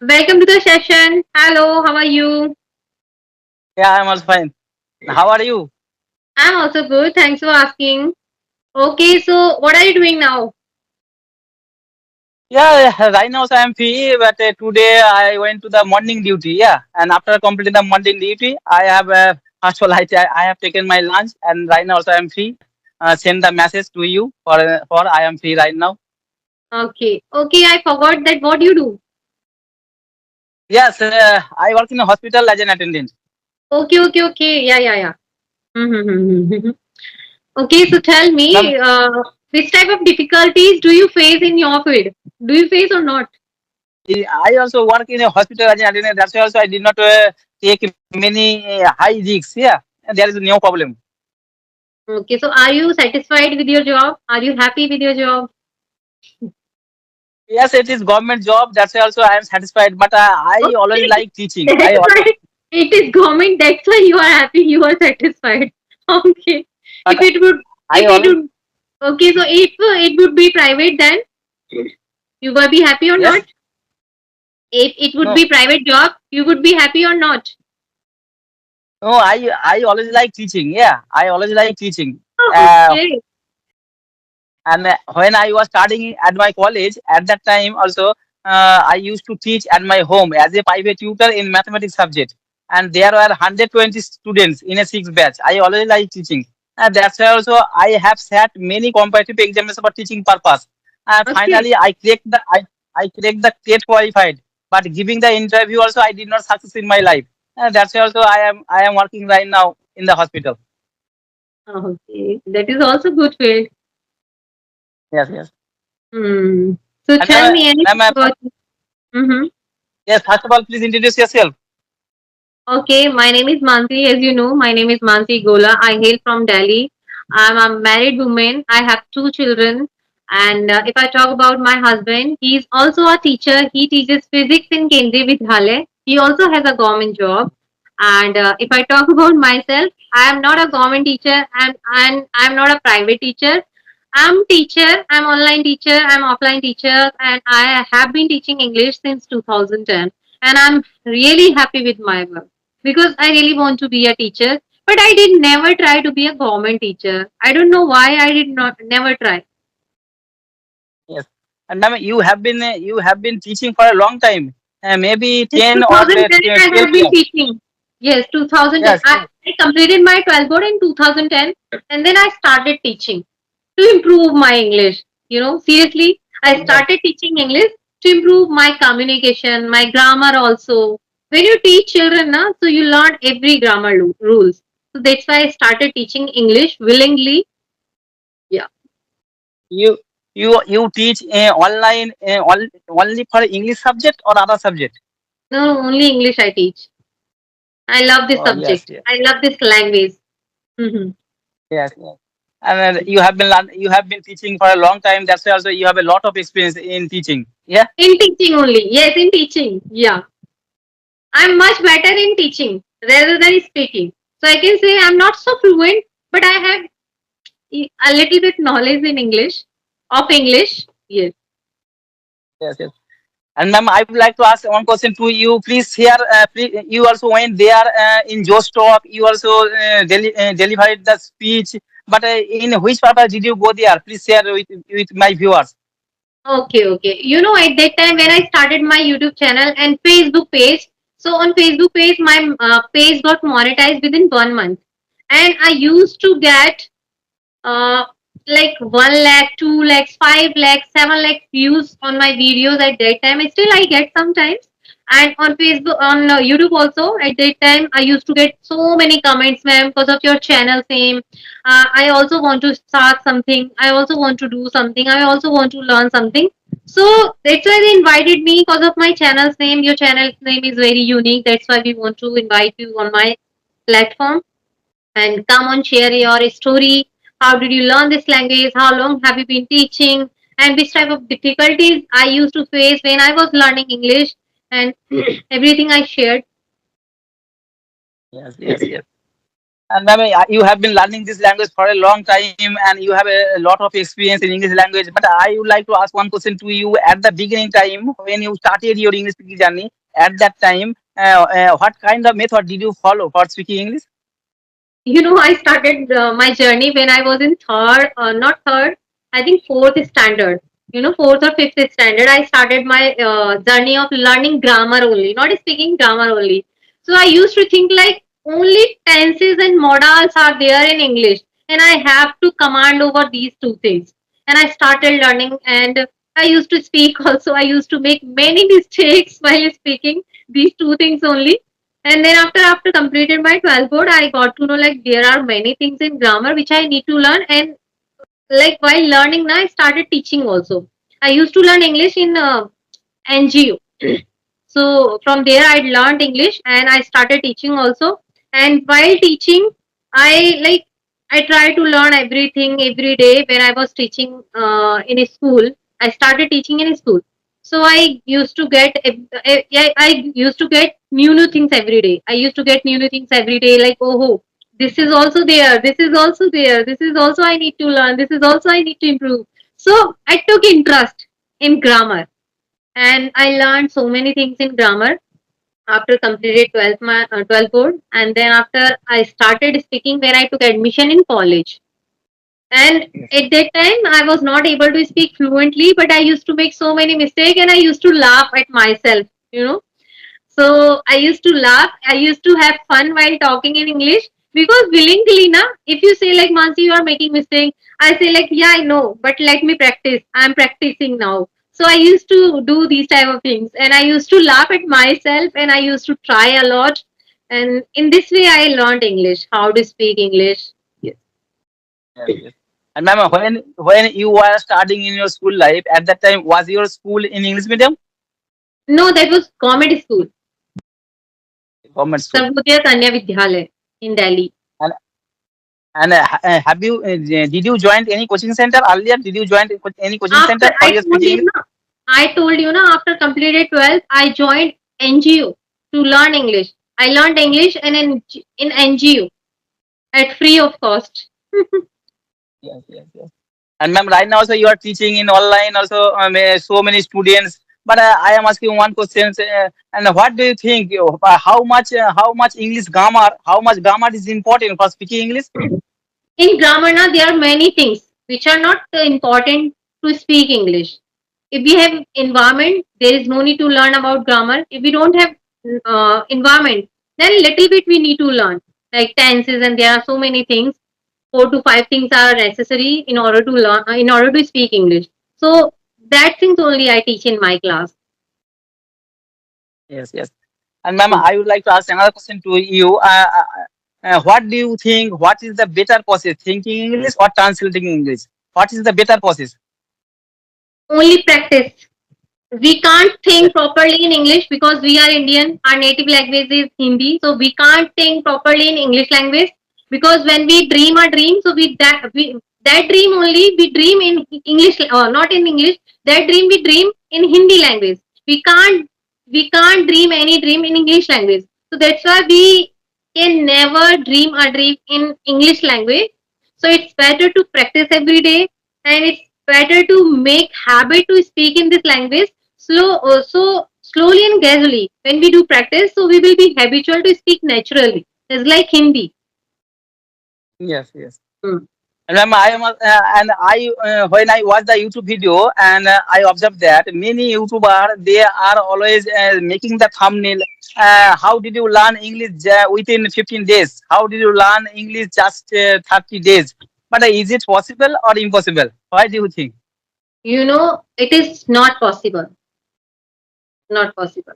Welcome to the session. Hello, how are you? Yeah, I'm also fine. How are you? I'm also good. Thanks for asking. Okay, so what are you doing now? Yeah, right now so I'm free, but today I went to the morning duty. Yeah, and after completing the morning duty, I have first of all I have taken my lunch, and right now also I'm free. Send the message to you for I am free right now. Okay. Okay, I forgot that what you do. Yes, I work in a hospital as an attendant. Okay, okay, okay. Yeah, yeah, yeah. Mm-hmm. Okay, so tell Ma'am, me, which type of difficulties do you face in your field? Do you face or not? I also work in a hospital as an attendant. That's why also I did not take many high risks. Yeah, and there is no problem. Okay, so are you satisfied with your job? Are you happy with your job? Yes, it is government job. That's why also I am satisfied. But I always Okay, like teaching. that's why it is government. That's why you are happy. You are satisfied. Okay. But If it would, I if it always would, okay. So if it would be private, then you will be happy or not? yes. If it would No, be private job, you would be happy or not? no. I always like teaching. Yeah, I always like teaching. Oh, Uh, okay. and when I was studying at my college, at that time also I used to teach at my home as a private tutor in mathematics subject. And there were 120 students in a six batch. I always like teaching. And that's why also I have sat many competitive exams for teaching purpose. Okay. Finally, I cracked the TET qualified. But giving the interview also, I did not success in my life. That's why also I am working right now in the hospital. Okay. That is also good field. Yes, yes. Hmm. So And tell me anything ma'am, about. Mm-hmm. yes, first of all, please introduce yourself. Okay, my name is Mansi. As you know, my name is Mansi Gola. I hail from Delhi. I'm a married woman. I have two children. And if I talk about my husband, he is also a teacher. He teaches physics in Kendriya Vidyalaya. He also has a government job. And if I talk about myself, I am not a government teacher and I'm not a private teacher. I'm teacher. I'm online teacher. I'm offline teacher, and I have been teaching English since 2010. And I'm really happy with my work because I really want to be a teacher. But I did never try to be a government teacher. I don't know why I did not never try. Yes. And ma'am, you have been teaching for a long time, maybe Since 10 or 2010, I 12 have been years. teaching. Yes, 2010. Yes, I completed my 12th board in 2010, and then I started teaching to improve my English. Seriously, I yes, started teaching English to improve my communication, my grammar also. When you teach children, so you learn every grammar rules. So that's why I started teaching English willingly. Yeah. you you teach online only for English subject or other subject. No, only English I teach. I love this Oh yes, subject. yes, I love this language. Mhm. yes, yes. And you have been teaching for a long time. That's why also you have a lot of experience in teaching. Yeah. In teaching only. Yes, in teaching. Yeah. I'm much better in teaching rather than speaking. So I can say I'm not so fluent, but I have a little bit knowledge in English, of English. Yes. Yes, yes. And ma'am, I would like to ask one question to you. Please share. Please, you also went there in Josh Talk. You also delivered the speech. But in which purpose did you go there? Please share with my viewers. Okay, okay. At that time when I started my YouTube channel and Facebook page, so on Facebook page, my page got monetized within 1 month. And I used to get uh, like 1 lakh, 2 lakhs, 5 lakhs, 7 lakhs views on my videos at that time. And still I get sometimes. And on Facebook, on YouTube also, at that time, I used to get so many comments, ma'am, because of your channel fame. I also want to start something. I also want to do something. I also want to learn something. So that's why they invited me because of my channel's name. Your channel's name is very unique. That's why we want to invite you on my platform and come on, share your story. How did you learn this language? How long have you been teaching? And which type of difficulties I used to face when I was learning English, and everything I shared. Yes, yes, yes. And ma'am, you have been learning this language for a long time, and you have a lot of experience in English language. But I would like to ask one question to you. At the beginning time, when you started your English speaking journey, at that time, what kind of method did you follow for speaking English? I started my journey when I was in third, not third, I think fourth standard. Fourth or fifth standard. I started my journey of learning grammar only, not speaking grammar only. So I used to think like only tenses and modals are there in English, and I have to command over these two things. And I started learning, and I used to speak also. I used to make many mistakes while speaking these two things only. And then after completed my 12th board, I got to know like there are many things in grammar which I need to learn. And like while learning now, I started teaching also. I used to learn English in NGO. So from there, I learned English and I started teaching also. And while teaching, I try to learn everything every day. When I was teaching in a school, I started teaching in a school. So I used to get new things every day. I used to get new things every day. Like, oh, this is also there. This is also there. This is also I need to learn. This is also I need to improve. So I took interest in grammar, and I learned so many things in grammar after completed 12th board. And then after I started speaking when I took admission in college. And Yes. at that time, I was not able to speak fluently, but I used to make so many mistakes and I used to laugh at myself, you know. So I used to laugh. I used to have fun while talking in English because willingly, na, if you say like Mansi, you are making mistake, I say like, yeah, I know, but let me practice. I'm practicing now. So I used to do these type of things, and I used to laugh at myself, and I used to try a lot. And in this way, I learned English, how to speak English. Yes. Yes, yes. And ma'am, when you were studying in your school life, at that time, was your school in English medium? No, that was comedy school, Government school. Sarvodaya Kanya Vidyalaya in Delhi. And have you did you join any coaching center earlier? Did you join any coaching After center for your speaking English? I told you na, after completed 12th, I joined NGO to learn English. I learned English in NGO at free of cost. Yes, yes, yes. And ma'am, right now also you are teaching in online also so many students. But I am asking one question. And what do you think? How much English grammar? How much grammar is important for speaking English? In grammar, na, there are many things which are not important to speak English. If we have environment, there is no need to learn about grammar. If we don't have environment, then little bit we need to learn, like tenses, and there are so many things. 4 to 5 things are necessary in order to learn, in order to speak English. So that things only I teach in my class. Yes, yes. And ma'am, Hmm. I would like to ask another question to you. What do you think? What is the better process, thinking English or translating English? What is the better process? Only practice. We can't Yes, think properly in English because we are Indian. Our native language is Hindi, so we can't think properly in English language. Because when we dream a dream, so that dream only we dream in English or not in English. That dream we dream in Hindi language. We can't dream any dream in English language. So that's why we can never dream a dream in English language. So it's better to practice every day, and it's better to make habit to speak in this language so slowly and gradually. When we do practice, so we will be habitual to speak naturally. It's like Hindi. yes, yes. Hmm. And ma'am, when I watch the YouTube video and I observe that many YouTuber they are always making the thumbnail. How did you learn English within 15 days? How did you learn English just 30 days? But is it possible or impossible? Why do you think? It is not possible. Not possible.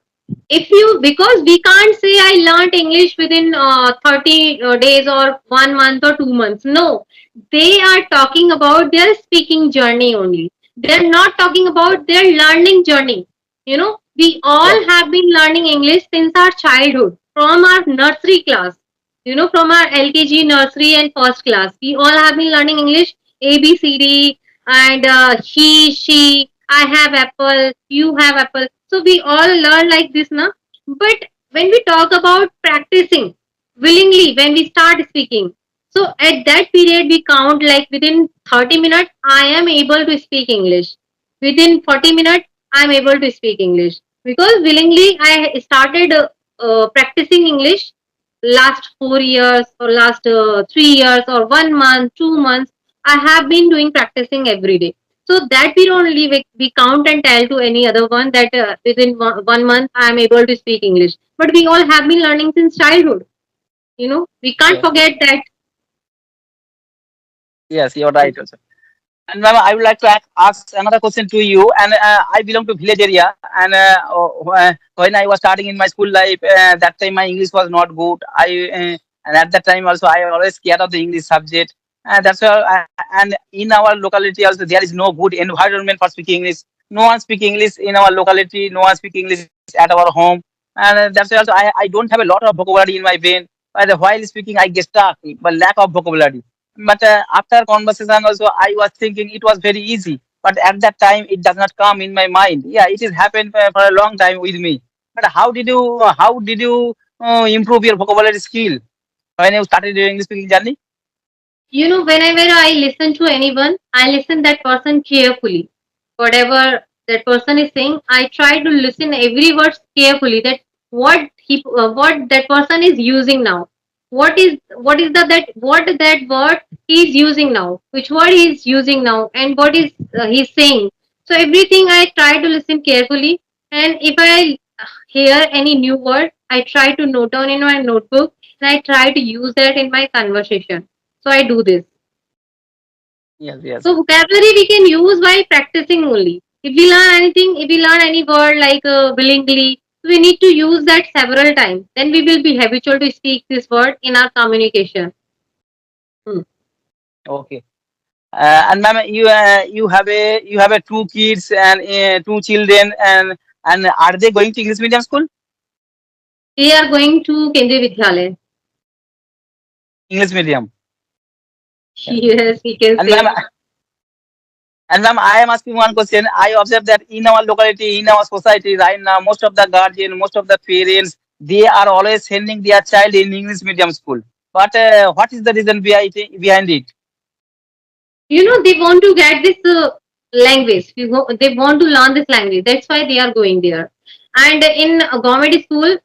If you Because we can't say I learned English within 30 days or 1 month or 2 months. No, they are talking about their speaking journey only. They're not talking about their learning journey. We Yes, all have been learning English since our childhood, from our nursery class, from our LKG, nursery, and first class. We all have been learning English, ABCD, and he, she, I have apple, you have apple. So we all learn like this, na. But when we talk about practicing, willingly when we start speaking. So at that period, we count like within 30 minutes, I am able to speak English. Within 40 minutes, I am able to speak English. Because willingly, I started practicing English last 4 years or last 3 years or 1 month, 2 months. I have been doing practicing every day. So that period only we count and tell to any other one that within 1 month I am able to speak English. But we all have been learning since childhood. We can't Yes, forget that. yes, you're right also. And ma'am, I would like to ask another question to you. And I belong to village area, and when I was starting in my school life, that time my English was not good. And at that time also I always scared of the English subject. That's why. And in our locality also there is no good environment for speaking English. No one speak English in our locality. No one speak English at our home. And that's why also I don't have a lot of vocabulary in my brain. But while speaking, I get stuck, but lack of vocabulary. But after conversation also, I was thinking it was very easy. But at that time, it does not come in my mind. Yeah, it has happened for a long time with me. But how did you improve your vocabulary skill when you started your English speaking journey? Whenever I listen to anyone, I listen that person carefully. Whatever that person is saying, I try to listen every word carefully. That what that person is using now. What is what that word he is using now? Which word he is using now, and what is he's saying? So everything I try to listen carefully, and if I hear any new word, I try to note down in my notebook, and I try to use that in my conversation. So I do this. Yes, yes, So vocabulary we can use by practicing only. If we learn anything, if we learn any word like willingly, we need to use that several times. Then we will be habitual to speak this word in our communication. Hmm. okay. And ma'am, you have a two kids and two children, and are they going to English medium school? We are going to Kendriya Vidyalaya. English medium. Yes, yes. Yes, we can And say. ma'am, I am asking one question. I observe that in our locality, in our society right now, most of the guardian, most of the parents, they are always sending their child in English medium school. But what is the reason behind it? They want to get this language. They want to learn this language. That's why they are going there. And in a government school,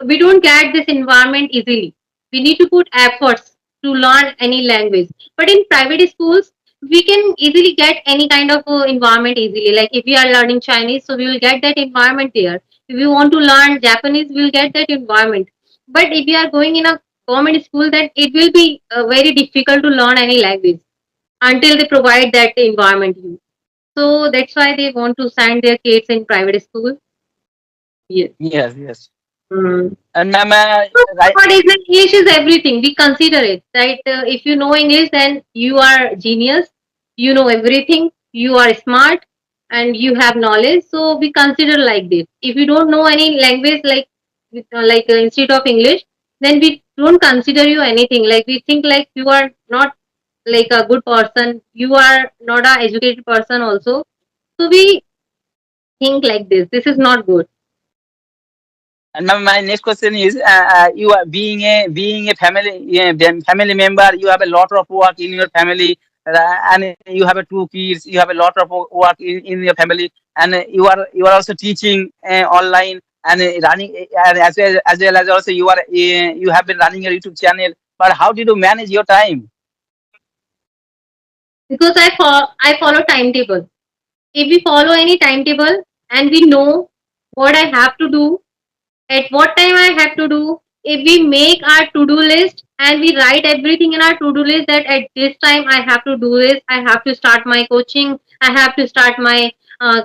we don't get this environment easily. We need to put efforts to learn any language. But in private schools, we can easily get any kind of environment easily. Like if we are learning Chinese, so we will get that environment there. If we want to learn Japanese, we will get that environment. But if we are going in a government school, then it will be very difficult to learn any language until they provide that environment you. So that's why they want to send their kids in private school. Yes. Yes, yes. Mm. And ma'am, So right? nowadays English is everything. We consider it that if you know English, then you are genius. You know everything. You are smart, and you have knowledge. So we consider like this. If you don't know any language instead of English, then we don't consider you anything. Like we think like you are not like a good person. You are not a educated person also. So we think like this. This is not good. And my next question is, you are being a family family member. You have a lot of work in your family, and you have a two kids. You have a lot of work in your family, and you are also teaching online and running, and as well as also you have been running your YouTube channel. But how did you manage your time? Because I follow timetable. If we follow any timetable and we know what I have to do, at what time I have to do, if we make our to-do list and we write everything in our to-do list that at this time I have to do this, I have to start my coaching, I have to start my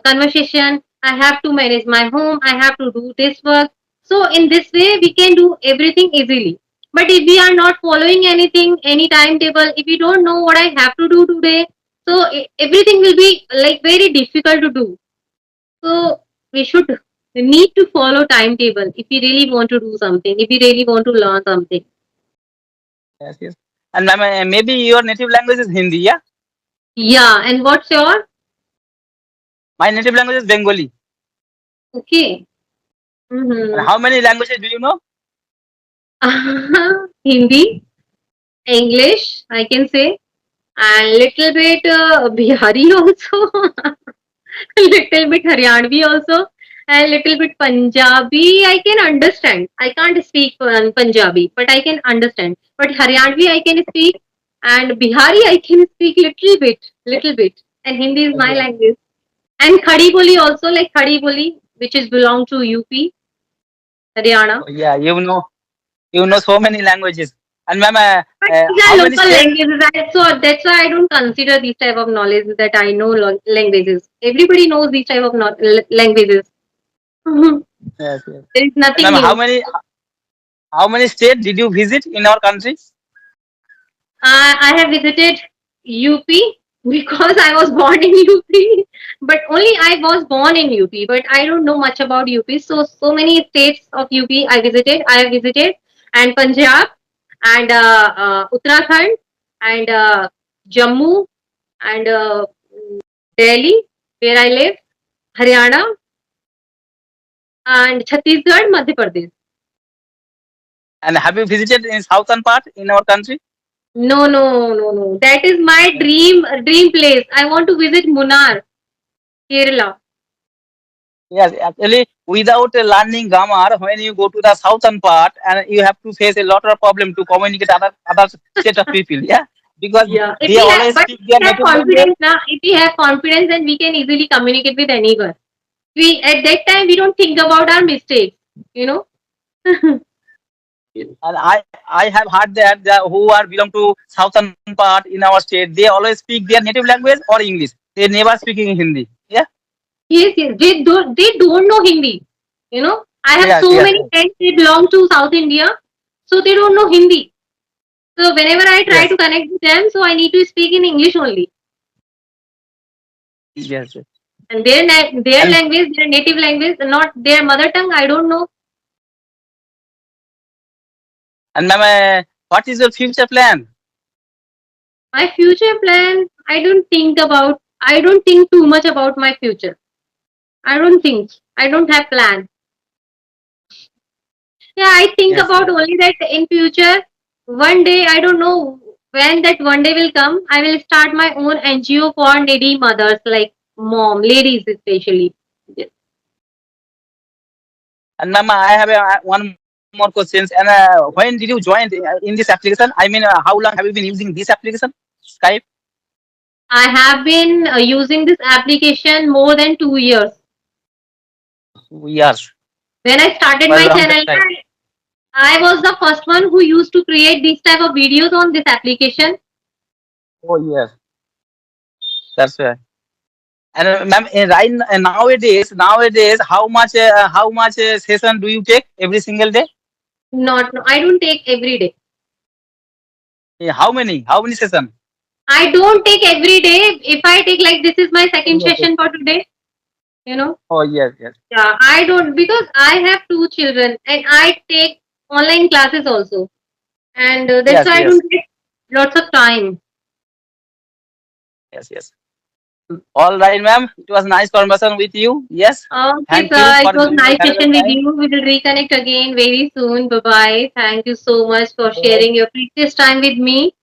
conversation, I have to manage my home, I have to do this work. So in this way, we can do everything easily. But if we are not following anything, any timetable, if we don't know what I have to do today, so everything will be like very difficult to do. So we need to follow timetable if we really want to do something, if we really want to learn something. Yes, yes. And ma'am, maybe your native language is Hindi, yeah? Yeah, and what's your My native language is Bengali. okay? And Mm-hmm. how many languages do you know? Hindi, English, I can say, and little bit Bihari also, little bit Haryanvi also, and little bit Punjabi. I can understand. I can't speak Punjabi, but I can understand. But Haryanvi I can speak, and Bihari I can speak little bit. And Hindi is my Okay. language. And Khadi Boli also, like Khadi Boli, which is belong to UP, Haryana. Oh, yeah, you know so many languages. And ma'am, But these how are many local states? languages. That's why I don't consider these type of knowledge that I know languages. Everybody knows these type of languages. There Yes, yes. is And nothing ma'am, new. how many states did you visit in our country? I have visited UP because I was born in UP, but only I was born in UP, but I don't know much about UP. So many states of UP I have visited, and Punjab, and Uttarakhand, and Jammu, and Delhi, where I live, Haryana, and Chhattisgarh, Madhya Pradesh. And have you visited in southern part in our country? No, no, no, no. That is my dream place. I want to visit Munnar, Kerala. Yes, actually, without learning grammar, when you go to the southern part, and you have to face a lot of problem to communicate other state of people. Yeah, because Yeah, if they we have, always but speak if their we have native language. confidence now, if we have confidence, then we can easily communicate with anyone. We at that time we don't think about our mistakes, you know. And I have heard that who are belong to southern part in our state, they always speak their native language or English. They never speaking Hindi. Yeah. Yes, yes, they don't know Hindi. You know, I have Yes. so Yes. many friends they belong to South India, so they don't know Hindi. So whenever I try Yes. to connect with them, so I need to speak in English only. Yes. Yes. And their And language, their native language, not their mother tongue, I don't know. ma'am, what is your future plan? My future plan, I don't think too much about my future. I don't think. I don't have plan. Yeah, I think Yes. about Yes. only that in future, one day, I don't know when that one day will come, I will start my own NGO for needy mothers, like mom, ladies especially. Yes. And ma'am, I have one more questions. And when did you join in this application? I mean, how long have you been using this application, Skype? I have been using this application more than 2 years. Years. When I started Well, my long channel, time. I was the first one who used to create these type of videos on this application. Oh yes, that's right. And ma'am, nowadays, how much session do you take every single day? Not, no, I don't take every day. How many? How many session? I don't take every day. If I take like this is my Oh second yes, yes. session for today, you know. Oh yes, yes, Yeah, I don't because I have two children and I take online classes also, and that's yes, why I yes, don't get lots of time. yes, yes. All right, ma'am. It was nice conversation with you. Yes. Okay, Thank you sir. It for was giving your nice valuable session with time. you. We will reconnect again very soon. Bye bye. Thank you so much for Bye. sharing your precious time with me.